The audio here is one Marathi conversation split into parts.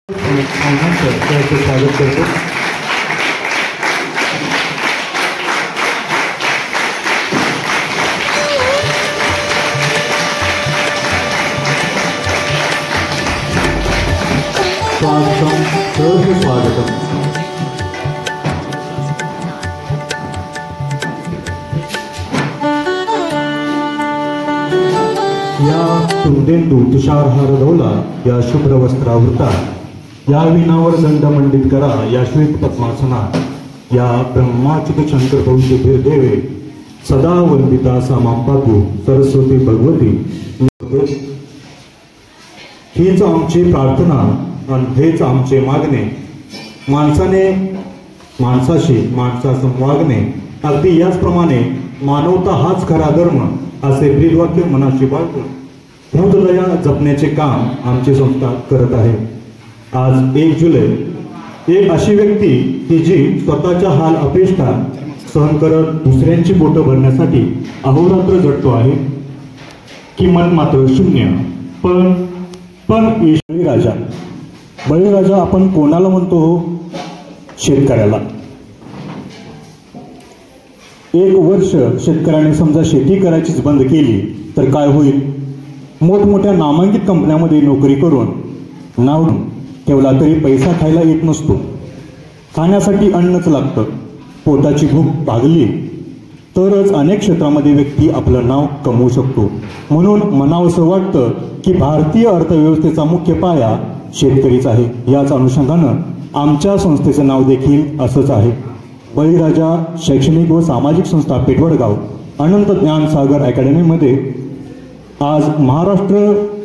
त्याचे स्वागत करतो. स्वागतम. या तुंदेंदू तुषार हरदौला या शुभ्र वस्त्रावृता, या विणावर दंडमंडित करा या श्वेत पद्मासना, या ब्रह्माच्युत शंकर भविष्य देवे सदा वंदिता सामापातू सरस्वती भगवती. हीच आमची प्रार्थना आणि हेच आमचे मागणे. माणसाने माणसाशी माणसासम वागणे, अगदी याचप्रमाणे मानवता हाच खरा धर्म असे ब्रीदवाक्य मनाशी बाळगून हृदया जपण्याचे काम आमची संस्था करत आहे. आज 1 जुलै एक अशी व्यक्ती की जी स्वतःच्या हाल अपेष्टा सहन करत दुसऱ्यांची बोटं भरण्यासाठी अहोरात्र झटतो आहे. किंमत मात्र शून्य. पण बळीराजा, बळीराजा आपण कोणाला म्हणतो हो? शेतकऱ्याला. 1 वर्ष शेतकऱ्याने समजा शेती करायचीच बंद केली तर काय होईल? मोठमोठ्या नामांकित कंपन्यांमध्ये नोकरी करून नाव ठेवला तरी पैसा खायला येत नसतो. खाण्यासाठी अन्नच लागतं. पोटाची भूक भागली तरच अनेक क्षेत्रामध्ये व्यक्ती आपलं नाव कमवू शकतो. म्हणून म्हणावंसं वाटतं की भारतीय अर्थव्यवस्थेचा मुख्य पाया शेतकरीच आहे. याच अनुषंगानं आमच्या संस्थेचं नाव देखील असंच आहे. बळीराजा शैक्षणिक व सामाजिक संस्था पेठवडगाव अनंत ज्ञान सागर अकॅडमीमध्ये आज महाराष्ट्र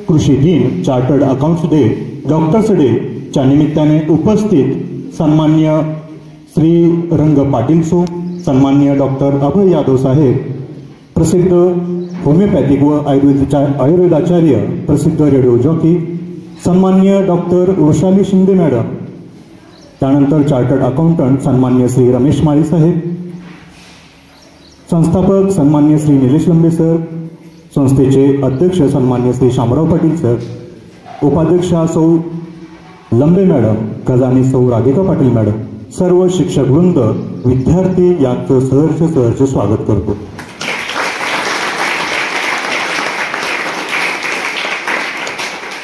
कृषी दिन, chartered accounts day, doctors day च्या निमित्ताने उपस्थित सन्माननीय श्री रंग पाटील सो, सन्माननीय डॉक्टर अभय यादव साहेब, प्रसिद्ध होमिओपॅथिक व आयुर्वेदाचार्य, प्रसिद्ध रेडिओ जॉकी सन्माननीय डॉक्टर वृषाली शिंदे मॅडम, त्यानंतर चार्टर्ड अकाउंटंट सन्माननीय श्री रमेश माळी साहेब, संस्थापक सन्माननीय श्री निलेश लंबे सर, संस्थेचे अध्यक्ष सन्माननीय श्री शामराव पाटील सर, उपाध्यक्षा सौ लंबे मॅडम, खजानी सौ राधिका पाटील मॅडम, सर्व शिक्षक वृंद, विद्यार्थी यांचं सहर्ष स्वागत करतो.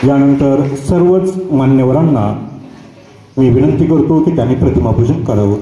यानंतर सर्वच मान्यवरांना मी विनंती करतो की त्यांनी प्रतिमापूजन करावं.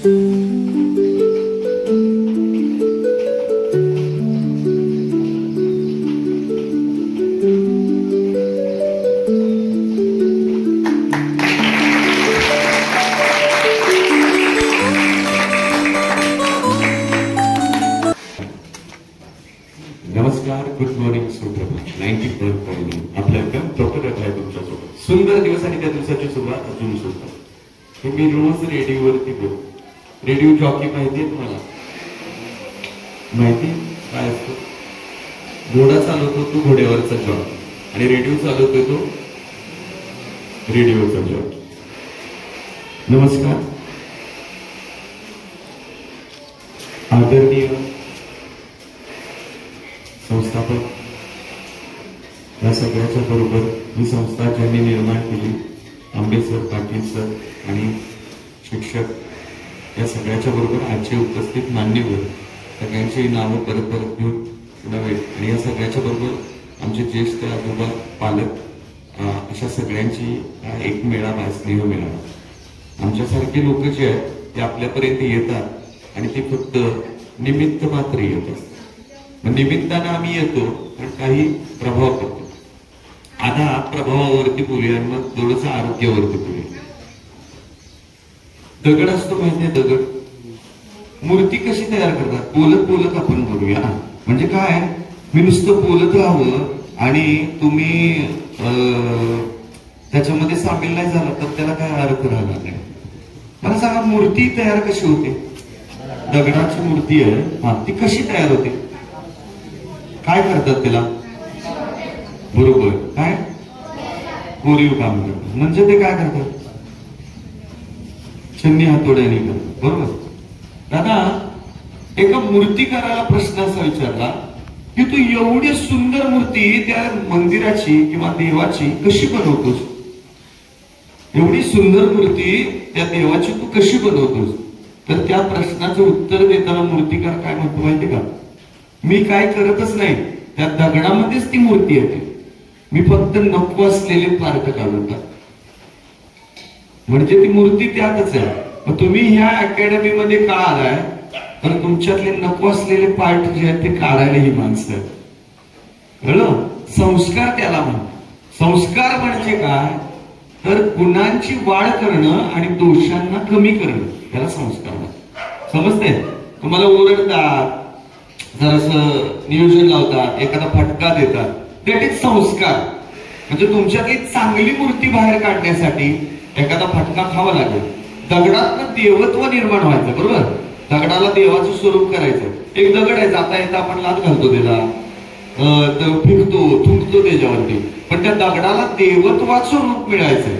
नमस्कार, गुड मॉर्निंग, सुप्रभात. 90.9 आपल्या एकदम प्रॉपर आहे तुमच्यासोबत. सुंदर दिवस आणि त्या दिवसाची सुरुवात अजून सुद्धा. हे मी रोज रेडिओवरती बोलतो. रेडिओ जॉकी माहिती आहे तुम्हाला? माहिती काय असतो? घोडा चालवतो तो घोड्यावरचा जॉकी आणि रेडिओ चालवतोय तो रेडिओचा जॉकी. नमस्कार. आदरणीय संस्थापक, या सगळ्याच्या बरोबर ही संस्था ज्यांनी निर्माण केली, आंबे सर, पाटील सर आणि शिक्षक, या सगळ्याच्या बरोबर आजचे उपस्थित मान्यवर सगळ्यांची नावं परत परत घेऊन नव्हे आणि या सगळ्याच्या बरोबर आमचे ज्येष्ठ आजोबा, पालक, अशा सगळ्यांची एक मेळावा, स्नेह मेळावा. आमच्यासारखे लोक जे आहेत ते आपल्यापर्यंत येतात आणि ते फक्त निमित्त मात्र येत असतात. निमित्तानं आम्ही येतो पण काही प्रभाव करतो. आता प्रभावावरती बोलूया, मग थोडंसं आरोग्यावरती बोलूया. दगड असतो माहितीये, दगड. मूर्ती कशी तयार करतात? बोलत बोलत आपण बोलूया. म्हणजे काय, मी नुसतं बोलत राहावं आणि तुम्ही त्याच्यामध्ये सामील नाही झाला तर त्याला काय अर्थ राहणार नाही. मला सांगा, मूर्ती तयार कशी होते? दगडाची मूर्ती आहे, हा, ती कशी तयार होते? काय करतात त्याला? बरोबर, काय कोरीव काम करतात. म्हणजे ते काय करतात? छन्नी हातोड्याने करतात. बरोबर. दादा, एका मूर्तिकाराला प्रश्न असा विचारला की तू एवढी सुंदर मूर्ती त्या मंदिराची किंवा देवाची कशी बनवतोस? एवढी सुंदर मूर्ती त्या देवाची तू कशी बनवतोस? तर त्या प्रश्नाचं उत्तर देताना मूर्तिकार काय म्हणतो माहिती का? मी काय करतच नाही, त्या दगडामध्येच ती मूर्ती येते, मी फक्त नको असलेले पार्ट काढून टाकतो. म्हणजे ती मूर्ती त्यातच आहे. मग तुम्ही ह्या अकॅडमीमध्ये का आलाय? तर तुमच्यातले नको असलेले पार्ट जे आहेत ते काढायला ही माणसं आहेत. कळलं? संस्कार त्याला म्हण. संस्कार म्हणजे काय? तर गुणांची वाढ करणं आणि दोषांना कमी करणं, त्याला संस्कार म्हणतात. समजते? तुम्हाला ओरडतात, जरासं नियोजन लावतात, एखादा फटका देतात, दॅट इज संस्कार. म्हणजे तुमच्यातली चांगली मूर्ती बाहेर काढण्यासाठी एखादा फटका खावा लागेल. दगडातनं देवत्व निर्माण व्हायचं. बरोबर. दगडाला देवाचं स्वरूप करायचं. एक दगड आहे, जाता येता आपण लाद घालतो त्याला, फिरतो, थुंकतो त्याच्यावरती, पण त्या दगडाला देवत्वाचं रूप मिळायचंय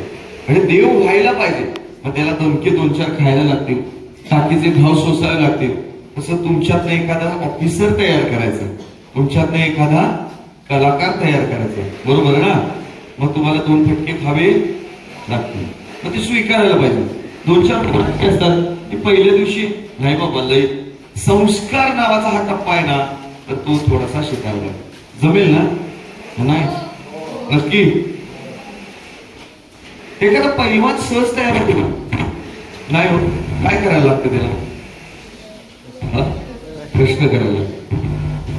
म्हणजे देव व्हायला पाहिजे. मग त्याला दणके 2-4 खायला लागतील, टाकीचे घाव सोसायला लागतील. तसं तुमच्यातनं एखादा ऑफिसर तयार करायचं, तुमच्यातनं एखादा कलाकार तयार करायचा. बरोबर ना? मग तुम्हाला 2 फटके खावे लागतील. मग ते स्वीकारायला पाहिजे. 2-4 फटके असतात ते पहिल्या दिवशी नाही बाबा, लय संस्कार नावाचा हा टप्पा आहे ना, तर तो थोडासा शिकायला जमेल ना? नाही नक्की. एखादा पैलवान सहज तयार होतो ना? नाही हो. काय करायला लागतं त्याला? कष्ट करायला.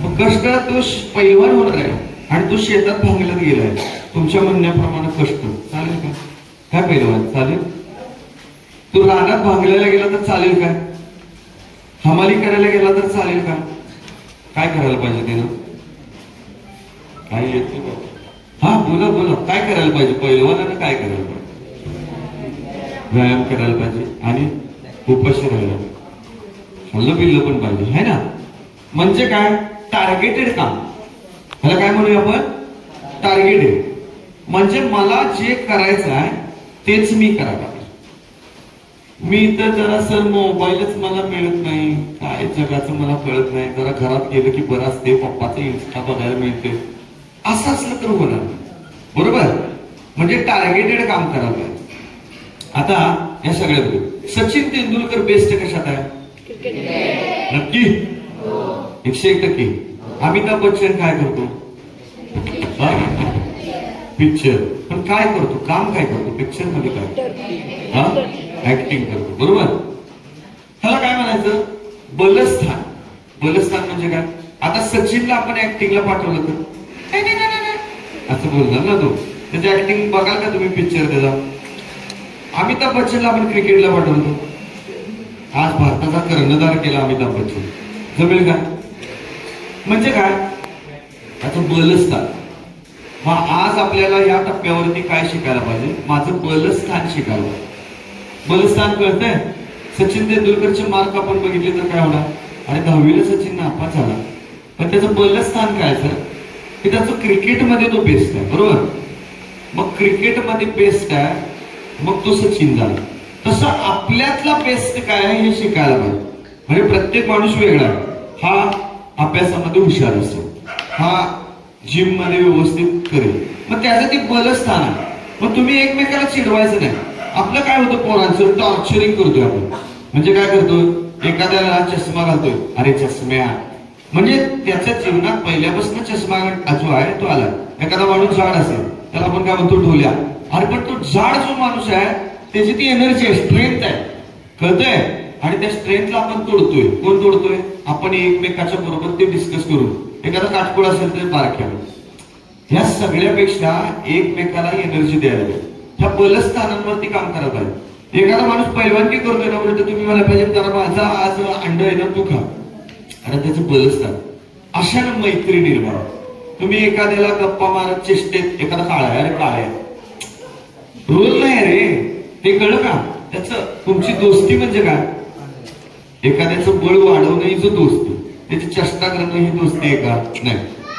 मग कष्ट, तो पैलवान होणार आहे आणि तो शेतात भांगल्यात गेलाय. तुमच्या म्हणण्याप्रमाणे कष्ट चालेल का? काय पैलवान चालेल? तो रानात भांगल्याला गेला तर चालेल का? हमाली करायला गेला तर चालेल का? काय करायला पाहिजे त्यानं? काय येते? हा, बोला बोला. काय करायला पाहिजे पैलवानानं? काय करायला पाहिजे? व्यायाम करायला पाहिजे आणि उपाशी राहायला, खाल्लं पिल्लं पण पाहिजे, है ना? म्हणजे काय? टार्गेटेड काम. ह्याला काय म्हणूया आपण? टार्गेटेड. म्हणजे मला जे करायचं आहे तेच मी करायला. मी तर जरा सर मोबाईलच मला मिळत नाही, काय जगाचं मला कळत नाही, जरा घरात गेलं की बरं असते, पप्पाचं इन्स्टा बघायला मिळते, असं असलं तर होणार. बरोबर. म्हणजे टार्गेटेड काम करायला पाहिजे. आता या सगळ्यात सचिन तेंडुलकर बेस्ट कशात आहे? नक्की 101%. अमिताभ बच्चन काय करतो? पिक्चर. पण काय करतो? काम काय करतो? पिक्चर मध्ये काय? ऍक्टिंग करतो. बरोबर. म्हणायचं बलस्थान. बलस्थान म्हणजे काय? आता सचिनला आपण ऍक्टिंगला पाठवलं तर "नाही, नाही, नाही, नाही," असं बोलणार ना तो. त्याची ऍक्टिंग बघाल का तुम्ही पिक्चर त्याचा? अमिताभ बच्चनला आपण क्रिकेटला पाठवतो. आज भारताचा कर्णधार केला अमिताभ बच्चन, जमेल का? म्हणजे काय? आता बलस्थान. मग आज आपल्याला या टप्प्यावरती काय शिकायला पाहिजे? माझं बलस्थान शिकायला. बलस्थान कळतंय? सचिन तेंडुलकरचे मार्क आपण बघितले तर काय होणार? आणि 10वीला सचिन नापास झाला, पण त्याचं बलस्थान काय सर? की त्याचं क्रिकेटमध्ये तो बेस्ट आहे, बरोबर? मग क्रिकेटमध्ये बेस्ट आहे, मग तो सचिन झाला. तसं आपल्यातला बेस्ट काय आहे हे शिकायला पाहिजे. म्हणजे प्रत्येक माणूस वेगळा आहे. हा अभ्यासामध्ये हुशार असतो, हा जिम मध्ये व्यवस्थित करेल, मग त्याचं ते बलस्थान आहे. मग तुम्ही एकमेकाला चिडवायचं नाही. आपलं काय होतं, पोरांचं टॉर्चरिंग करतोय आपण. म्हणजे काय करतोय? एखाद्याला चष्मा घालतोय, अरे चष्म्या, म्हणजे त्याच्या जीवनात पहिल्यापासून चष्मा जो आहे तो आला. एखादा माणूस जाड असेल त्याला आपण काय म्हणतो? ढोल्या. अरे पण तो जाड जो माणूस आहे त्याची ती एनर्जी आहे, स्ट्रेंथ आहे, कळतंय? आणि त्या स्ट्रेंथला आपण तोडतोय. कोण तोडतोय? आपण एकमेकाच्या बरोबर ते डिस्कस करू. एखादा काटकोळ असेल तर बारक्या. ह्या सगळ्यापेक्षा एकमेकाला एनर्जी द्यायला, ह्या बलस्थानांवरती काम करायला पाहिजे. एखादा माणूस पैलवानगी करतोय ना, म्हणजे तुम्ही मला पाहिजे त्याला माझा आज अंड आहे ना तू खा, अरे त्याचं बलस्थान. अशानं मैत्री निर्माण. तुम्ही एखाद्याला गप्पा मारत चेष्टेत, एखादा काळा आहे, अरे काळा आहे, रोल नाही रे, ते कळलं का? त्याचं तुमची दोस्ती म्हणजे काय? एखाद्याचं बळ वाढवणं ही जो दोस्ती, त्याची चेष्टा करणं ही दोस्ती आहे का? नाही.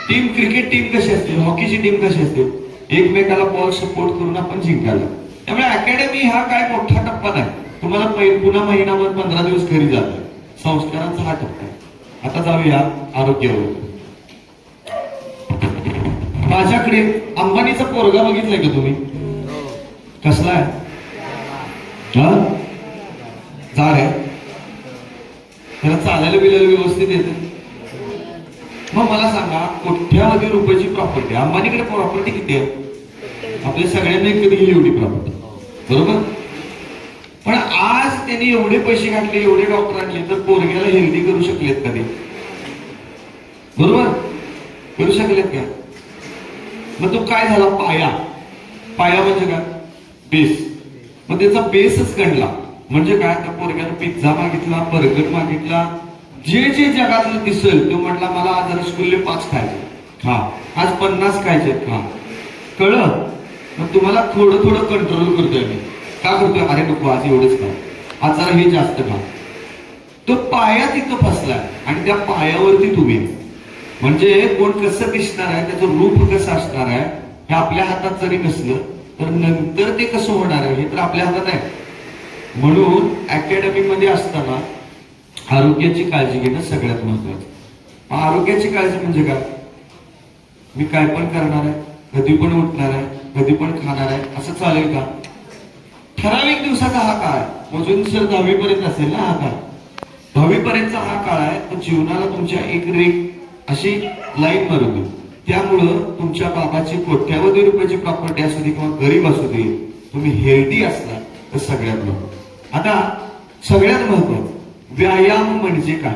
टीम क्रिकेट टीम कशी असते, हॉकीची टीम कशी असते? एकमेकाला बॉल सपोर्ट करून आपण जिंकायला. त्यामुळे अकॅडमी हा काय मोठा टप्पा नाही. तुम्हाला पुन्हा महिनाभर 15 दिवस घरी जातं. संस्कारांचा हा टप्पा आहे. आता जाऊया आरोग्यावर. माझ्याकडे अंबानीचा पोरगा बघितलाय का तुम्ही? कसला आहे? जाड आहे, त्याला चालायला बिलायला व्यवस्थित येते. मग मला सांगा, कोट्यावधी रुपयाची प्रॉपर्टी, अंबानीकडे प्रॉपर्टी किती आहे? आपल्या सगळ्यांना कधी एवढी प्रॉपर्टी, बरोबर? पण आज त्यांनी एवढे पैसे घातले, एवढे डॉक्टर आणले, तर पोरग्याला हेल्दी करू शकलेत कधी? बरोबर करू शकलेत का? मग तो काय झाला? पाया. पाया म्हणजे काय? बेस. मग त्याचा बेसच गणला. म्हणजे काय? त्या पोरग्यानं पिझ्झा मागितला, बर्गर मागितला, जे जे जगातलं दिसेल तो म्हटला मला आज रसगुल्ले 5 खायचे, खा. आज 50 खायचे, खा. कळलं? मग तुम्हाला थोडं थोडं कंट्रोल करतोय मी. का करतोय? अरे नको आज एवढंच खा, आज जरा हे जास्त खा. तो पाया तिथं फसलाय आणि त्या पायावरती तुम्ही, म्हणजे कोण कसं दिसणार आहे, त्याचं रूप कसं असणार आहे हे आपल्या हातात जरी नसलं तर नंतर ते कसं होणार आहे हे तर आपल्या हातात आहे. म्हणून अकॅडमीमध्ये असताना आरोग्याची काळजी घेणं सगळ्यात महत्वाचं. आरोग्याची काळजी म्हणजे काय? मी काय पण करणार आहे, कधी पण उठणार आहे, कधी पण खाणार आहे, असं चालेल का? ठराविक दिवसाचा हा काळ, मोजून सर 10वी पर्यंत असेल ना हा काळ. 10वी पर्यंतचा हा काळ आहे, तो जीवनाला तुमच्या एक रेख अशी लाईन मारून दे. त्यामुळं तुमच्या बाबाची कोट्यावधी रुपयाची प्रॉपर्टी असू दे किंवा गरीब असू दे, तुम्ही हेल्दी असला तर सगळ्यात महत्वाचं. आता सगळ्यात महत्वाचं व्यायाम म्हणजे काय?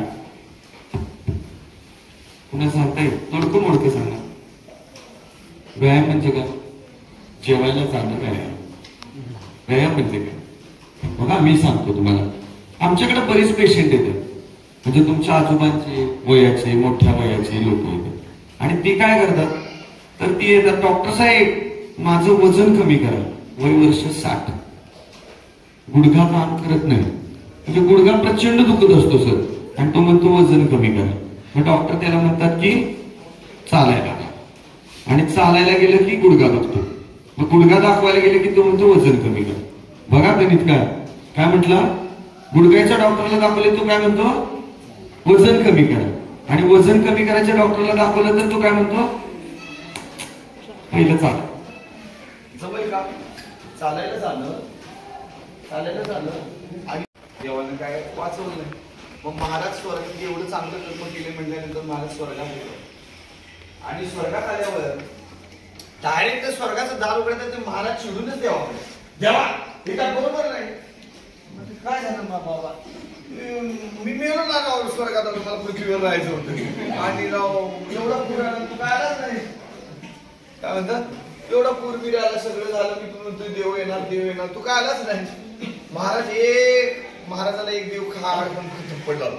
पुन्हा सांगता येईल? तोडकं मोडकं सांगा. व्यायाम म्हणजे काय? जेवायला जाणं व्यायाम. व्यायाम म्हणजे काय? बघा मी सांगतो तुम्हाला. आमच्याकडे बरेच पेशंट येतात, म्हणजे तुमच्या आजोबांचे वयाचे, मोठ्या वयाचे लोक येतात आणि ती काय करतात? तर ती येतात, डॉक्टर साहेब माझं वजन कमी करा. वय वर्ष 60, गुडघा काम करत नाही, म्हणजे गुडघा प्रचंड दुखत असतो सर, आणि तो म्हणतो वजन कमी करा. मग डॉक्टर त्याला म्हणतात की चालायला, आणि चालायला गेलं की गुडघा दुखतो. मग गुडघा दाखवायला गेलं की तो म्हणतो वजन कमी करा. बघा गणित काय म्हटला? गुडघ्याच्या डॉक्टरला दाखवले तो काय म्हणतो? वजन कमी करा. आणि वजन कमी करायच्या डॉक्टरला दाखवलं तर तो काय म्हणतो? पहिलं चाल. जवळ का चालायला झालं आणि देवानं काय वाचवलं नाही. मग महाराज स्वर्गात एवढं चांगलं कर्म केले म्हटल्यानंतर महाराज स्वर्गात गेले, आणि स्वर्गात आल्यावर डायरेक्ट स्वर्गाचं दार उघडतात, ते महाराज चिडूनच देवा हे काय बरोबर नाही. काय झालं बाबा मी मेलो ना राव स्वर्गात आलो मला पृथ्वीवर राहायचं होतं आणि राव एवढा पूर आला तू काय आलाच नाही काय म्हणतात एवढा पूर बिर आला सगळं झालं मी तू म्हणतोय देव येणार तू काय आलाच नाही महाराजाला एक देव खाड थप्पड लावला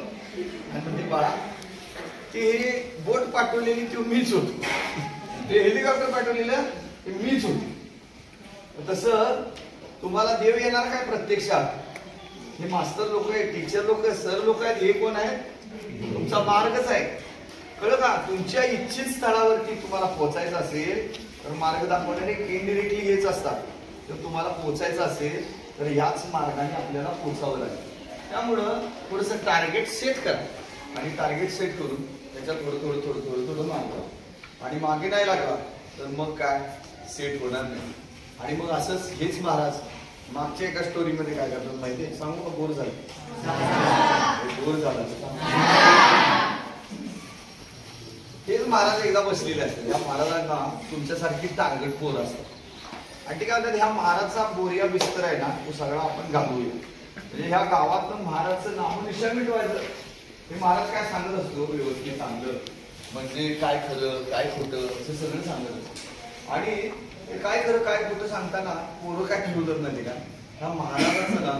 आणि म्हणते बाळा ते बोट पाठवलेली ते मीच होतो ते हेलिकॉप्टर पाठवलेलं ते मीच होतो तसं तुम्हाला देव येणार काय प्रत्यक्षात हे मास्टर लोक आहेत टीचर लोक आहेत सर लोक आहेत हे कोण आहेत तुमचा मार्गच आहे कळलं का तुमच्या इच्छित स्थळावरती तुम्हाला पोहोचायचं असेल तर मार्ग दाखवणारे इनडिरेक्टली हेच असतात जर तुम्हाला पोहोचायचं असेल तर याच मार्गाने आपल्याला पोहोचावं लागेल त्यामुळं थोडंसं टार्गेट सेट करा आणि टार्गेट सेट करून त्याच्यात थोडं मागा आणि मागे नाही लागला तर मग काय सेट होणार नाही आणि मग असंच हेच महाराज मागच्या एका स्टोरी मध्ये काय करतात माहितीये सांगू का बोर झालं हेच महाराज एकदा बसलेले असतात या महाराजांना तुमच्यासारखी टार्गेट पोर असतात आणि ते काय म्हणतात ह्या महाराजचा बोरिया बिस्तर आहे ना तो सगळा आपण घालूया म्हणजे ह्या गावातून महाराजचं नामनिशाण मिटवायचं हे महाराज काय सांगत असतो व्यवस्थित चांगलं म्हणजे काय खरं काय खोटं असं सगळं सांगत असतं आणि काय खरं काय खोटं सांगताना पोरं काय ठरवलं नाही का ह्या महाराजाचं ना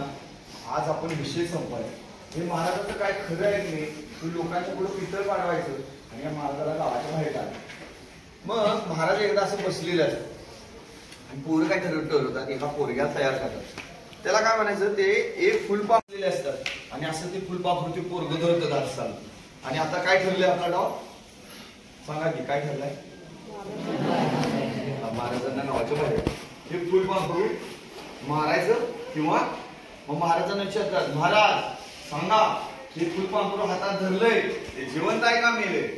आज आपण विषय संपवायचा हे महाराजाचं काय खरं आहे की नाही लोकांच्या पुढे पितळ पाडवायचं आणि या महाराजाला गावाच्या बाहेर काढायचं मग महाराज एकदा असं बसलेलं असतं आणि पोरं काय ठरवतात एका पोरग्या तयार करतात त्याला काय म्हणायचं ते एक फुलपाखलेले असतात आणि असं ते फुलपाखरूचे पोरग धरतात असतात आणि आता काय ठरलंय आपला डाव सांगा की काय ठरलंय महाराजांना नावाच्या बाहेर हे फुलपाखरू मारायचं किंवा मग महाराजांना विचारतात महाराज सांगा हे फुलपाखरू हातात धरलंय ते जिवंत आहे का मेलंय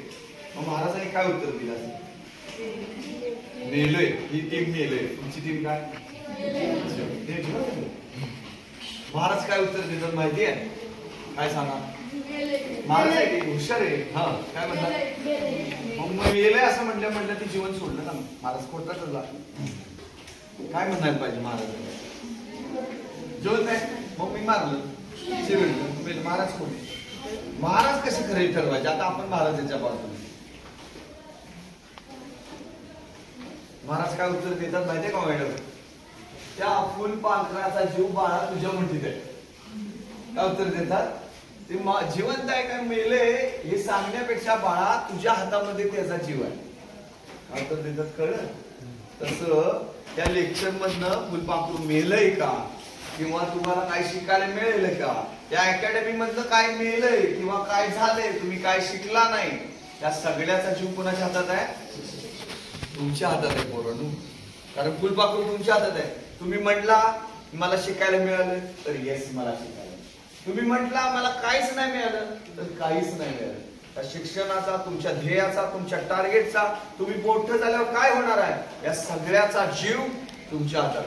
मग महाराजांनी काय उत्तर दिलं मेलंय ही टीम मेलंय तुमची टीम काय महाराज काय उत्तर देतात माहिती आहे काय सांगा महाराज आहे हुशार आहे हा काय म्हणतात मग मेलंय असं म्हटलं ते जीवन सोडलं ना महाराज खोटा ठरला काय म्हणायला पाहिजे महाराज जेवण नाही मग मी मारलं चिरडलं महाराज कोणी महाराज कसे खरे ठरवायचे आता आपण महाराजांच्या बाजूने महाराज काय उत्तर देतात माहितीये का मॅडम त्या फुलपाखराचा जीव बाळा तुझ्या मुठीत आहे काय उत्तर देतात ते जिवंत आहे का मेले हे सांगण्यापेक्षा बाळा तुझ्या हातामध्ये त्याचा जीव आहे काय उत्तर देतात कळलं तसं त्या लेक्चर मधनं फुलपाखरू मेलंय का किंवा तुम्हाला काय शिकायला मिळेल का त्या अकॅडमी मधलं काय मिळेलंय किंवा काय झालंय तुम्ही काय शिकला नाही त्या सगळ्याचा जीव कोणाच्या हातात आहे तुमच्या हातात आहे पोरांनो कारण फुलपाखरू तुमच्या हातात आहे तुम्ही म्हटला मला शिकायला मिळालं तर येस मला शिकायला तुम्ही म्हटला मला काहीच नाही मिळालं तर काहीच नाही मिळालं त्या शिक्षणाचा तुमच्या ध्येयाचा तुमच्या टार्गेटचा तुम्ही मोठं झाल्यावर काय होणार आहे या सगळ्याचा जीव तुमच्या हातात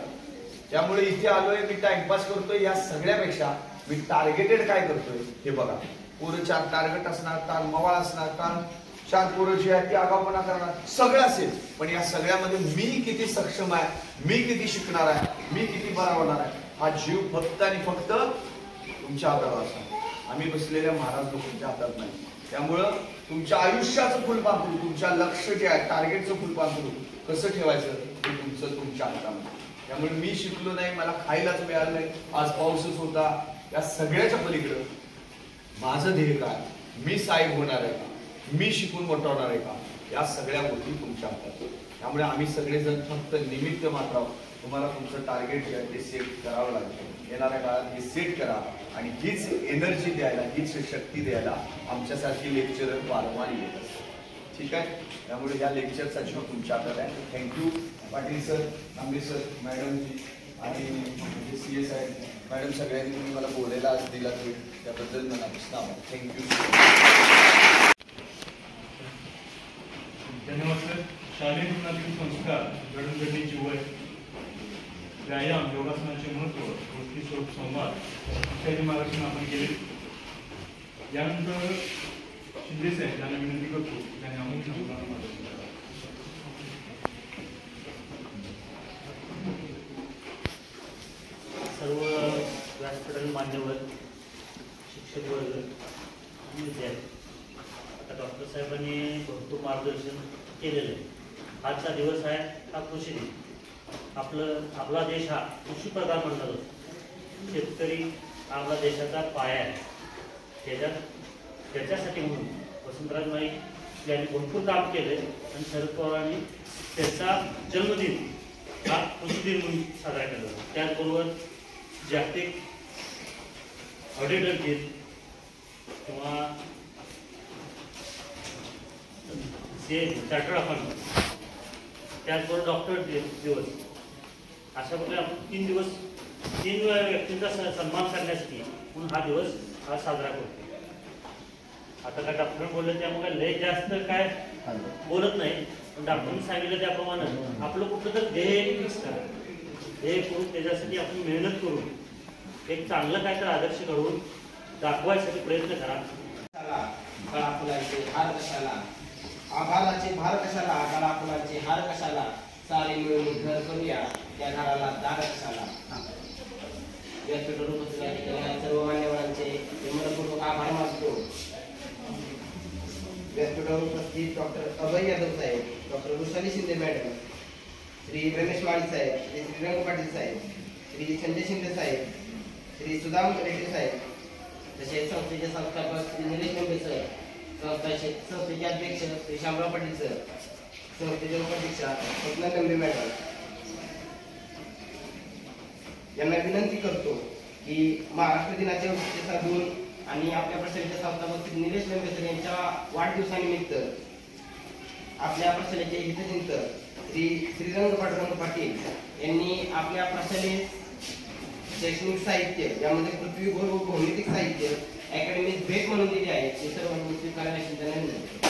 त्यामुळे इथे आलोय मी टाइमपास करतोय या सगळ्यापेक्षा मी टार्गेटेड काय करतोय हे बघा पोरं 4 टार्गेट असणार ताण मवाळ असणार ताण 4 पोरं जी आहेत ती आगाऊपणा करणार सगळं असेल पण या सगळ्यामध्ये मी किती सक्षम आहे मी किती शिकणार आहे मी किती बरा होणार आहे हा जीव फक्त आणि फक्त तुमच्या हातात असणार आम्ही बसलेल्या महाराज लोकांच्या हातात नाही त्यामुळं तुमच्या आयुष्याचं फुलपाखरू तुमच्या लक्ष जे आहे टार्गेटचं फुलपाखरू कसं ठेवायचं ते तुमचं तुमच्या हातामध्ये त्यामुळे मी शिकलो नाही मला खायलाच मिळालं नाही आज पाऊसच होता या सगळ्याच्या पलीकडं माझं ध्येय काय मी साहेब होणार आहे का मी शिकून मोठवणार आहे का या सगळ्या गोष्टी तुमच्या हातात त्यामुळे आम्ही सगळेजण फक्त निमित्त मात्र तुम्हाला तुमचं टार्गेट जे आहे ते सेट करावं लागेल येणाऱ्या काळात हे सेट करा आणि हीच एनर्जी द्यायला हीच शक्ती द्यायला आमच्यासारखी लेक्चरर वारंवार येत असतात ठीक आहे त्यामुळे या लेक्चरचा जीव तुमच्या हातात आहे थँक्यू पाटील सर तांबे सर मॅडमजी आणि CS आहे मॅडम सगळ्यांनी तुम्ही मला बोलायला आज दिला त्याबद्दल मनापासून आभार थँक्यू धन्यवाद सर शालेय जीवनातील संस्कार जडणघडणीची वय व्यायाम योगासनाचे महत्व गोष्टी स्वरूप संवाद इत्यादी मार्गदर्शन आपण केले यानंतर शिंदे साहेब यांना विनंती करतो त्यांनी आमंत्रण सर्व व्यासपीठातील मान्यवर, शिक्षक वर्ग आणि विद्यार्थी. आता डॉक्टर साहेबांनी भरपूर मार्गदर्शन केलेलं आहे. आजचा दिवस आहे हा कृषी दिन. आपला देश हा कृषीप्रधान म्हणला जातो. शेतकरी आपला देशाचा पाया आहे. त्याच्यासाठी म्हणून वसंतराज नाईक यांनी भरपूर काम केलं आहे आणि शरद पवारांनी त्याचा जन्मदिन हा कृषी दिन म्हणून साजरा केला जातो. त्याचबरोबर जागतिक ऑडिटर दिन किंवा चार्टर्ड अकाउंटंट, त्याचबरोबर डॉक्टर दिवस, अशा प्रकारे आपण 3 व्यक्तींचा सन्मान करण्यासाठी म्हणून हा दिवस हा साजरा करतो. आता काय डॉक्टर बोलले त्यामुळे लय जास्त काय बोलत नाही, पण डॉक्टरांनी सांगितलं त्याप्रमाणे आपलं कुठलं तर ध्येय फिक्स करा. ध्येय करून त्याच्यासाठी आपण मेहनत करून एक चांगलं काय तर आदर्श घडवून दाखवायसाठी प्रयत्न करा. गळा फुलांचे हार कशाला, आभाराचे भार कशाला, गळा फुलांचे हार कशाला, सारे मिळून घर करूया त्या घराला दार कशाला. व्यासपीठावर उपस्थित सर्व मान्यवरांचे मनपूर्वक आभार मानतो. व्यासपीठावर उपस्थित डॉक्टर अभय यादव साहेब, डॉक्टर वृषाली शिंदे मॅडम, श्री रमेश वाडी साहेब, श्री श्रीरंग पाटील साहेब, श्री संजय शिंदे साहेब, श्री सुदाम रेड्डी साहेब, तसेच संस्थेचे संस्थापक श्री निलेश नंबे सर, संस्थेचे अध्यक्ष श्री शामराव पाटील सर, संस्थेचे उपाध्यक्षा स्वप्ना नंबे मॅडम यांना विनंती करतो की महाराष्ट्र दिनाच्या औचित्य साधून आणि आपल्या प्रशालेच्या संस्थापक श्री निलेश नंबे सर यांच्या वाढदिवसानिमित्त आपल्या प्रशालेचे हितचिंतक श्री श्रीरंग पाटील यांनी आपल्या प्रशालेत शैक्षणिक साहित्य यामध्ये पृथ्वीभूगोल व भौमितिक साहित्य अकॅडमीत भेट म्हणून दिली आहे. हे सर्वांनी स्वीकारायला विनंती.